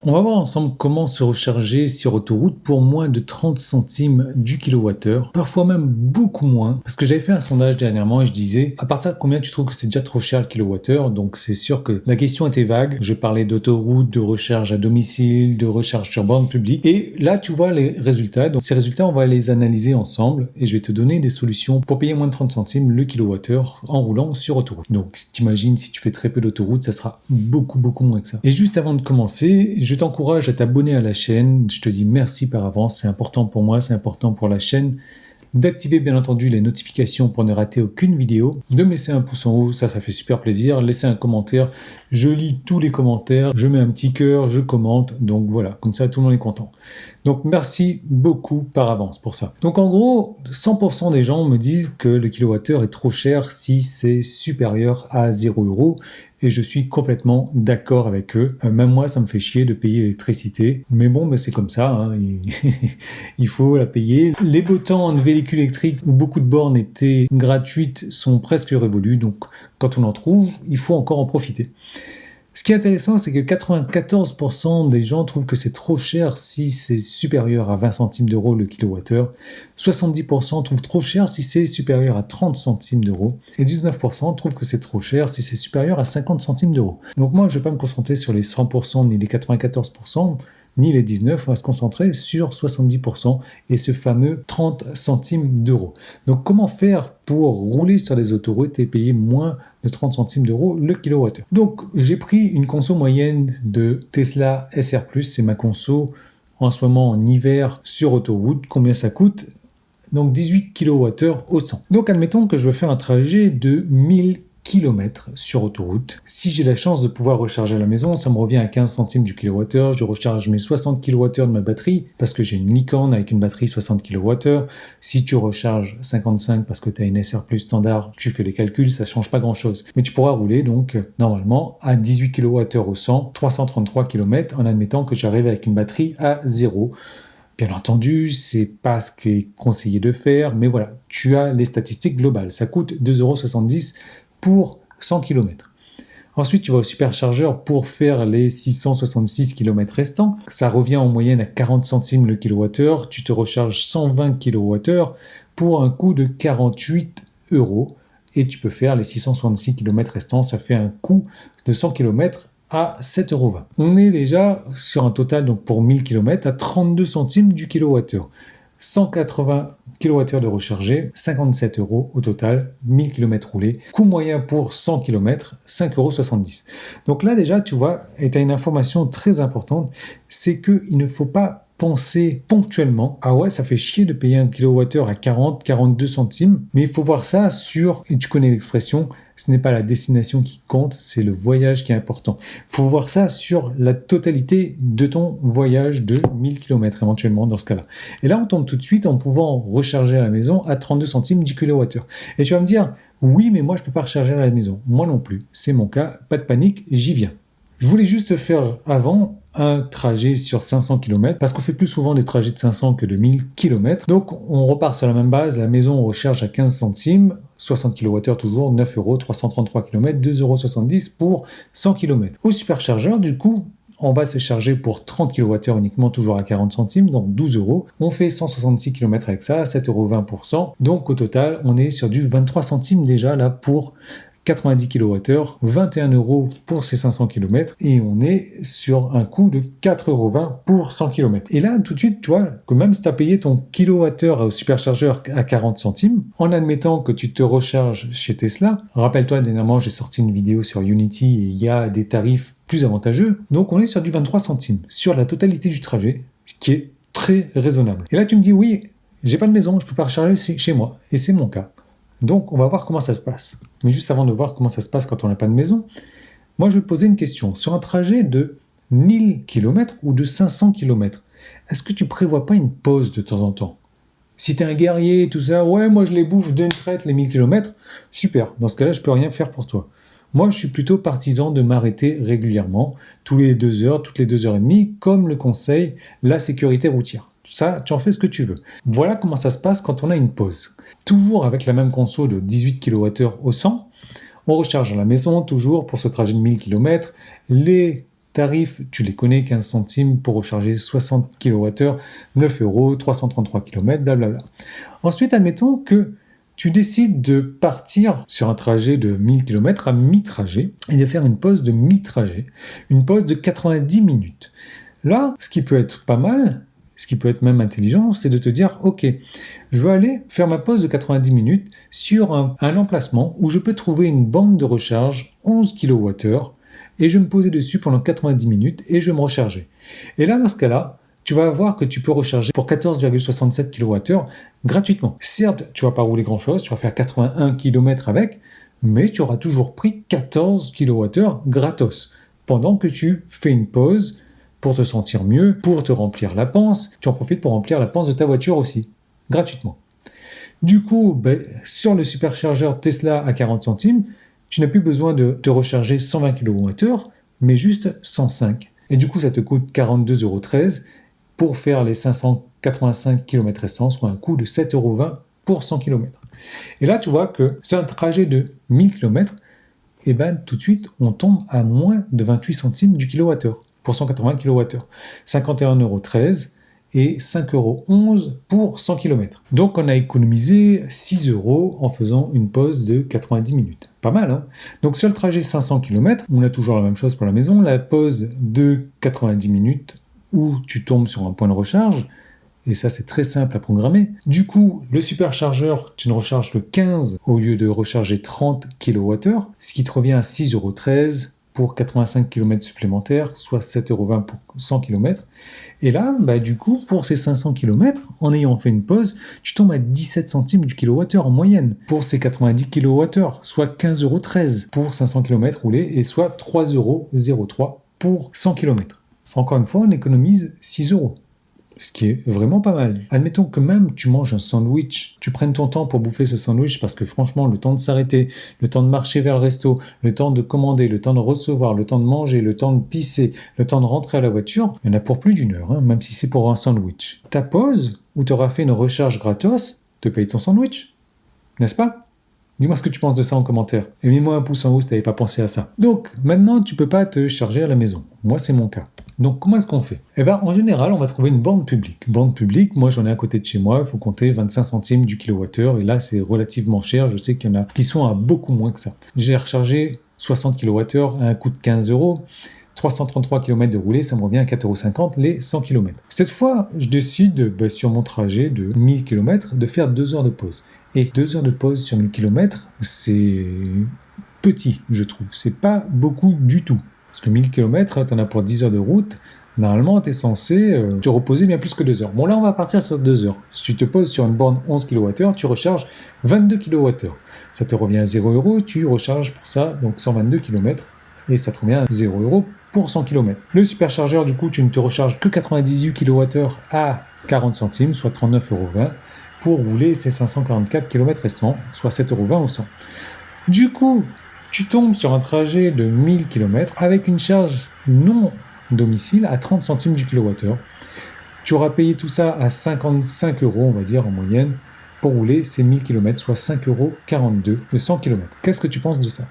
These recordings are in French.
On va voir ensemble comment se recharger sur autoroute pour moins de 30 centimes du kilowattheure, parfois même beaucoup moins, parce que j'avais fait un sondage dernièrement et je disais à partir de combien tu trouves que c'est déjà trop cher le kilowattheure. Donc c'est sûr que la question était vague. Je parlais d'autoroute, de recharge à domicile, de recharge sur borne publique, et là tu vois les résultats. Donc ces résultats, on va les analyser ensemble et je vais te donner des solutions pour payer moins de 30 centimes le kilowattheure en roulant sur autoroute. Donc t'imagines, si tu fais très peu d'autoroute, ça sera beaucoup moins que ça. Et juste avant de commencer, je t'encourage à t'abonner à la chaîne. Je te dis merci par avance, c'est important pour moi, c'est important pour la chaîne. D'activer bien entendu les notifications pour ne rater aucune vidéo, de me laisser un pouce en haut, ça fait super plaisir, laisser un commentaire, je lis tous les commentaires, je mets un petit cœur, je commente, donc voilà, comme ça tout le monde est content. Donc merci beaucoup par avance pour ça. Donc en gros, 100% des gens me disent que le kilowattheure est trop cher si c'est supérieur à 0 €. Et je suis complètement d'accord avec eux. Même moi, ça me fait chier de payer l'électricité. Mais bon, c'est comme ça, hein. Il faut la payer. Les beaux temps de véhicules électriques où beaucoup de bornes étaient gratuites sont presque révolus. Donc, quand on en trouve, il faut encore en profiter. Ce qui est intéressant, c'est que 94% des gens trouvent que c'est trop cher si c'est supérieur à 20 centimes d'euros le kilowattheure. 70% trouvent trop cher si c'est supérieur à 30 centimes d'euros. Et 19% trouvent que c'est trop cher si c'est supérieur à 50 centimes d'euros. Donc moi, je ne vais pas me concentrer sur les 100% ni les 94%, ni les 19, on va se concentrer sur 70% et ce fameux 30 centimes d'euros. Donc comment faire pour rouler sur les autoroutes et payer moins de 30 centimes d'euros le kilowattheure? Donc j'ai pris une conso moyenne de Tesla SR+, c'est ma conso en ce moment en hiver sur autoroute. Combien ça coûte? Donc 18 kWh au 100. Donc admettons que je veux faire un trajet de 1000 km sur autoroute. Si j'ai la chance de pouvoir recharger à la maison, ça me revient à 15 centimes du kilowattheure. Je recharge mes 60 kWh de ma batterie parce que j'ai une licorne avec une batterie 60 kWh. Si tu recharges 55 parce que tu as une SR+ standard, tu fais les calculs, ça ne change pas grand-chose. Mais tu pourras rouler donc normalement à 18 kWh au 100, 333 km en admettant que j'arrive avec une batterie à 0. Bien entendu, c'est pas ce qui est conseillé de faire, mais voilà, tu as les statistiques globales. Ça coûte 2,70 € pour 100 km. Ensuite, tu vas au superchargeur pour faire les 666 km restants. Ça revient en moyenne à 40 centimes le kilowattheure. Tu te recharges 120 kWh pour un coût de 48 € et tu peux faire les 666 km restants. Ça fait un coût de 100 km à 7,20 €. On est déjà sur un total, donc pour 1000 km, à 32 centimes du kilowattheure. 180 kWh de rechargé, 57 € au total, 1000 km roulés. Coût moyen pour 100 km, 5,70 €. Donc là déjà, tu vois, et tu as une information très importante, c'est qu'il ne faut pas penser ponctuellement, ah ouais, ça fait chier de payer un kilowattheure à 40, 42 centimes, mais il faut voir ça sur, et tu connais l'expression, ce n'est pas la destination qui compte, c'est le voyage qui est important. Il faut voir ça sur la totalité de ton voyage de 1000 km éventuellement dans ce cas-là. Et là, on tombe tout de suite en pouvant recharger à la maison à 32 centimes du kilowattheure. Et tu vas me dire, oui, mais moi, je ne peux pas recharger à la maison. Moi non plus. C'est mon cas. Pas de panique, j'y viens. Je voulais juste faire avant un trajet sur 500 km parce qu'on fait plus souvent des trajets de 500 que de 1000 km. Donc on repart sur la même base, la maison on recharge à 15 centimes, 60 kWh toujours, 9 €, 333 km, 2,70 € pour 100 km. Au superchargeur du coup, on va se charger pour 30 kWh uniquement, toujours à 40 centimes, donc 12 €. On fait 166 km avec ça, 7,20 € pour 100. Donc au total, on est sur du 23 centimes déjà là pour 90 kWh, 21 € pour ces 500 km et on est sur un coût de 4,20 € pour 100 km. Et là, tout de suite, tu vois, que même si tu as payé ton kilowattheure au superchargeur à 40 centimes, en admettant que tu te recharges chez Tesla, rappelle-toi, dernièrement, j'ai sorti une vidéo sur Unity et il y a des tarifs plus avantageux, donc on est sur du 23 centimes sur la totalité du trajet, ce qui est très raisonnable. Et là, tu me dis, oui, j'ai pas de maison, je peux pas recharger chez moi, et c'est mon cas. Donc, on va voir comment ça se passe. Mais juste avant de voir comment ça se passe quand on n'a pas de maison, moi, je vais te poser une question. Sur un trajet de 1000 km ou de 500 km, est-ce que tu prévois pas une pause de temps en temps? Si tu es un guerrier et tout ça, ouais, moi, je les bouffe d'une traite, les 1000 km, super. Dans ce cas-là, je peux rien faire pour toi. Moi, je suis plutôt partisan de m'arrêter régulièrement, tous les 2 heures, toutes les 2 heures et demie, comme le conseille la sécurité routière. Ça, tu en fais ce que tu veux. Voilà comment ça se passe quand on a une pause. Toujours avec la même conso de 18 kWh au 100, on recharge à la maison, toujours pour ce trajet de 1000 km. Les Tarifs, tu les connais, 15 centimes pour recharger 60 kWh, 9 euros, 333 km, blablabla. Ensuite, admettons que tu décides de partir sur un trajet de 1000 km à mi-trajet et de faire une pause de mi-trajet, une pause de 90 minutes. Là, ce qui peut être pas mal, ce qui peut être même intelligent, c'est de te dire, ok, je vais aller faire ma pause de 90 minutes sur un emplacement où je peux trouver une borne de recharge 11 kWh et je vais me poser dessus pendant 90 minutes et je vais me recharger. Et là, dans ce cas-là, tu vas voir que tu peux recharger pour 14,67 kWh gratuitement. Certes, tu ne vas pas rouler grand-chose, tu vas faire 81 km avec, mais tu auras toujours pris 14 kWh gratos pendant que tu fais une pause pour te sentir mieux, pour te remplir la panse. Tu en profites pour remplir la panse de ta voiture aussi, gratuitement. Du coup, sur le superchargeur Tesla à 40 centimes, tu n'as plus besoin de te recharger 120 kWh, mais juste 105. Et du coup, ça te coûte 42,13 € pour faire les 585 km restants, soit un coût de 7,20 € pour 100 km. Et là, tu vois que c'est un trajet de 1000 km, et tout de suite, on tombe à moins de 28 centimes du kilowattheure pour 180 kWh. 51,13 € et 5,11 € pour 100 km. Donc, on a économisé 6 € en faisant une pause de 90 minutes. Pas mal, hein? Donc, sur le trajet 500 km, on a toujours la même chose pour la maison. La pause de 90 minutes où tu tombes sur un point de recharge, et ça, c'est très simple à programmer. Du coup, le superchargeur, tu ne recharges que 15 au lieu de recharger 30 kWh, ce qui te revient à 6,13 € pour 85 km supplémentaires, soit 7,20 € pour 100 km. Et là, du coup, pour ces 500 km, en ayant fait une pause, tu tombes à 17 centimes du kilowattheure en moyenne pour ces 90 kWh, soit 15,13 € pour 500 km roulés et soit 3,03 € pour 100 km. Encore une fois, on économise 6 €. Ce qui est vraiment pas mal. Admettons que même tu manges un sandwich, tu prennes ton temps pour bouffer ce sandwich parce que franchement, le temps de s'arrêter, le temps de marcher vers le resto, le temps de commander, le temps de recevoir, le temps de manger, le temps de pisser, le temps de rentrer à la voiture, il y en a pour plus d'1 heure, même si c'est pour un sandwich. Ta pause, où tu auras fait une recharge gratos, te paye ton sandwich, n'est-ce pas ? Dis-moi ce que tu penses de ça en commentaire. Et mets-moi un pouce en haut si tu n'avais pas pensé à ça. Donc, maintenant, tu ne peux pas te charger à la maison. Moi, c'est mon cas. Donc, comment est-ce qu'on fait ? En général, on va trouver une borne publique. Borne publique, moi, j'en ai à côté de chez moi. Il faut compter 25 centimes du kilowattheure. Et là, c'est relativement cher. Je sais qu'il y en a qui sont à beaucoup moins que ça. J'ai rechargé 60 kWh à un coût de 15 €. 333 km de roulée, ça me revient à 4,50 € les 100 km. Cette fois, je décide, sur mon trajet de 1000 km, de faire 2 heures de pause. Et 2 heures de pause sur 1000 km, c'est petit, je trouve. C'est pas beaucoup du tout. Parce que 1000 km, tu en as pour 10 heures de route. Normalement, tu es censé te reposer bien plus que 2 heures. Bon, là, on va partir sur 2 heures. Si tu te poses sur une borne 11 kWh, tu recharges 22 kWh. Ça te revient à 0 €, tu recharges pour ça, donc 122 km. Et ça te revient à 0 € pour 100 km. Le superchargeur, du coup, tu ne te recharges que 98 kWh à 40 centimes, soit 39,20 € pour rouler ces 544 km restants, soit 7,20 € au 100. Du coup, tu tombes sur un trajet de 1000 km avec une charge non domicile à 30 centimes du kilowattheure. Tu auras payé tout ça à 55 €, on va dire, en moyenne, pour rouler ces 1000 km, soit 5,42 € de 100 km. Qu'est-ce que tu penses de ça ?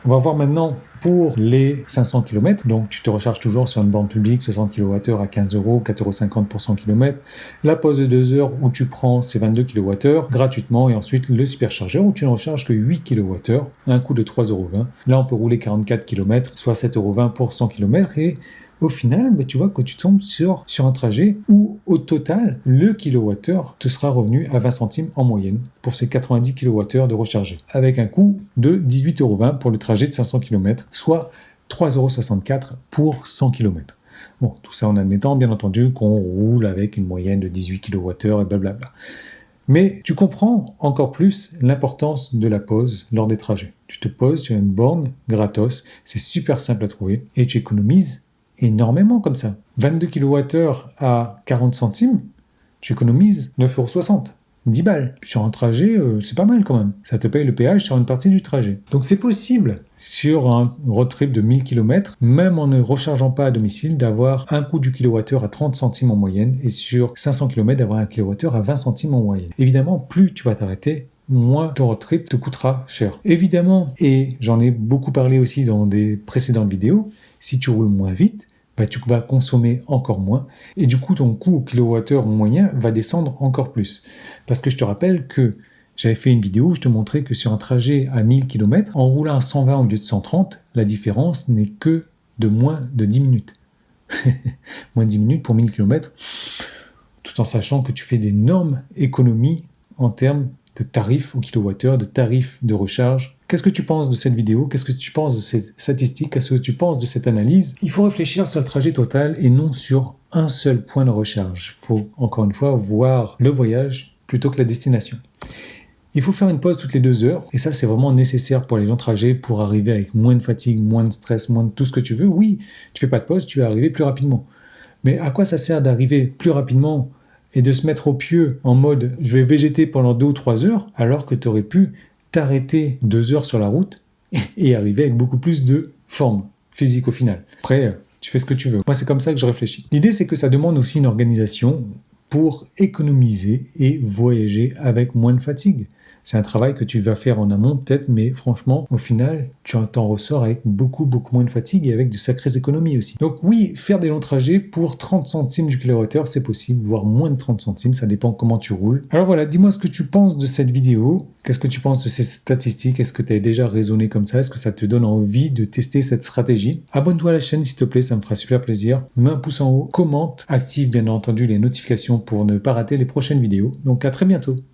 On va voir maintenant pour les 500 km. Donc, tu te recharges toujours sur une borne publique, 60 kWh à 15 €, 4,50 € pour 100 km. La pause de 2 heures où tu prends ces 22 kWh gratuitement. Et ensuite, le superchargeur où tu ne recharges que 8 kWh à un coût de 3,20 €. Là, on peut rouler 44 km, soit 7,20 € pour 100 km. Et au final, tu vois que tu tombes sur un trajet où, au total, le kilowattheure te sera revenu à 20 centimes en moyenne pour ces 90 kWh de recharger, avec un coût de 18,20 € pour le trajet de 500 km, soit 3,64 € pour 100 km. Bon, tout ça en admettant, bien entendu, qu'on roule avec une moyenne de 18 kWh et blablabla. Mais tu comprends encore plus l'importance de la pause lors des trajets. Tu te poses sur une borne gratos, c'est super simple à trouver, et tu économises énormément comme ça. 22 kWh à 40 centimes, tu économises 9,60 €. 10 balles. Sur un trajet, c'est pas mal quand même. Ça te paye le péage sur une partie du trajet. Donc c'est possible, sur un road trip de 1000 km, même en ne rechargeant pas à domicile, d'avoir un coût du kilowattheure à 30 centimes en moyenne et sur 500 km d'avoir un kilowattheure à 20 centimes en moyenne. Évidemment, plus tu vas t'arrêter, moins ton road trip te coûtera cher. Évidemment, et j'en ai beaucoup parlé aussi dans des précédentes vidéos, si tu roules moins vite, tu vas consommer encore moins et du coup ton coût au kilowattheure moyen va descendre encore plus. Parce que je te rappelle que j'avais fait une vidéo où je te montrais que sur un trajet à 1000 km, en roulant à 120 au lieu de 130, la différence n'est que de moins de 10 minutes. Moins de 10 minutes pour 1000 km, tout en sachant que tu fais d'énormes économies en termes de tarifs au kilowattheure, de tarifs de recharge. Qu'est-ce que tu penses de cette vidéo? Qu'est-ce que tu penses de ces statistiques? Qu'est-ce que tu penses de cette analyse? Il faut réfléchir sur le trajet total et non sur un seul point de recharge. Il faut, encore une fois, voir le voyage plutôt que la destination. Il faut faire une pause toutes les 2 heures, et ça c'est vraiment nécessaire pour les longs trajets, pour arriver avec moins de fatigue, moins de stress, moins de tout ce que tu veux. Oui, tu fais pas de pause, tu vas arriver plus rapidement. Mais à quoi ça sert d'arriver plus rapidement et de se mettre au pieu en mode « je vais végéter pendant 2 ou 3 heures » alors que tu aurais pu t'arrêter 2 heures sur la route et arriver avec beaucoup plus de forme physique au final. Après, tu fais ce que tu veux. Moi, c'est comme ça que je réfléchis. L'idée, c'est que ça demande aussi une organisation pour économiser et voyager avec moins de fatigue. C'est un travail que tu vas faire en amont peut-être, mais franchement, au final, tu t'en ressors avec beaucoup moins de fatigue et avec de sacrées économies aussi. Donc oui, faire des longs trajets pour 30 centimes du kilowattheure, c'est possible, voire moins de 30 centimes, ça dépend comment tu roules. Alors voilà, dis-moi ce que tu penses de cette vidéo. Qu'est-ce que tu penses de ces statistiques? Est-ce que tu as déjà raisonné comme ça? Est-ce que ça te donne envie de tester cette stratégie? Abonne-toi à la chaîne s'il te plaît, ça me fera super plaisir. Mets un pouce en haut, commente, active bien entendu les notifications pour ne pas rater les prochaines vidéos. Donc à très bientôt.